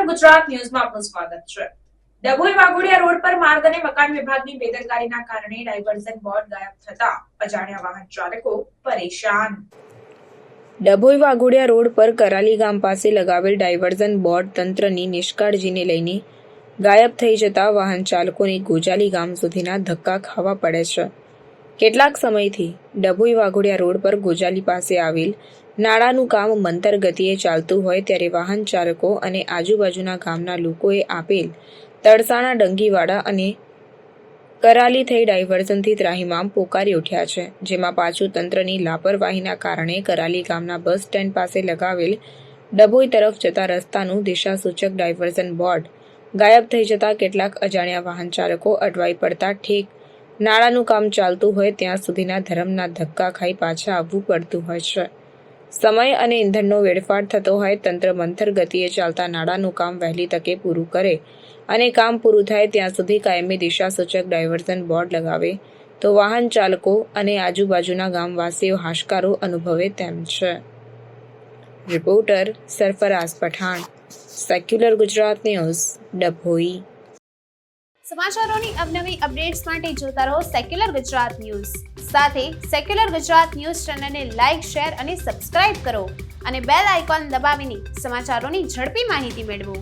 Secular Gujarat ન્યૂઝમાં આપનું સ્વાગત છે। ડભોઈ વાઘોડિયા રોડ પર માર્ગ અને મકાન વિભાગની બેદરકારીના કારણે ડાયવર્ઝન બોર્ડ ગાયબ થતા અજાણ્યા વાહન ચાલકો પરેશાન। ડભોઈ વાઘોડિયા રોડ પર કરાલી ગામ પાસે લગાવેલ ડાયવર્ઝન બોર્ડ તંત્રની નિષ્કાળજીને લઈને ગાયબ થઈ જતા વાહન ચાલકોને ગોજાલી ગામ સુધીના ધક્કા ખાવા પડે છે। કેટલાક સમયથી ડભોઈ વાઘોડિયા રોડ પર ગોજાલી પાસે આવેલ નાળાનું કામ મંતર ગતિએ ચાલતું હોય ત્યારે વાહન ચાલકો અને આજુબાજુના ગામના લોકોએ આપેલ તળસાણા ડંગીવાડા અને કરાલી થઈ ડાયવર્ઝનથી ત્રાહિમામ પોકારી ઉઠ્યા છે, જેમાં પાછું તંત્રની લાપરવાહીના કારણે કરાલી ગામના બસ સ્ટેન્ડ પાસે લગાવેલ ડભોઈ તરફ જતા રસ્તાનું દિશાસૂચક ડાયવર્ઝન બોર્ડ ગાયબ થઈ જતા કેટલાક અજાણ્યા વાહન ચાલકો અટવાઈ પડતા ઠેક નાળાનું કામ ચાલતું હોય ત્યાં સુધીના ધરમના ધક્કા ખાઈ પાછા આવવું પડતું હોય છે। સમય અને ઇંધણનો વેડફાટ થતો હોય તંત્ર મંથર ગતિએ ચાલતા નાળાનું કામ વહેલી તકે પૂરું કરે અને કામ પૂરું થાય ત્યાં સુધી કાયમી દિશાસૂચક ડાયવર્ઝન બોર્ડ લગાવે તો વાહન ચાલકો અને આજુબાજુના ગામવાસીઓ હાશકારો અનુભવે તેમ છે। Reporter Sarfaraz Pathan, secular Gujarat news, Dabhoi. સમાચારોની અવનવી અપડેટ્સ માટે જોતા રહો સેક્યુલર ગુજરાત ન્યૂઝ। સાથે સેક્યુલર ગુજરાત ન્યૂઝ ચેનલને લાઇક, શેર અને સબસ્ક્રાઇબ કરો અને બેલ આઇકોન દબાવીને સમાચારોની ઝડપી માહિતી મેળવો।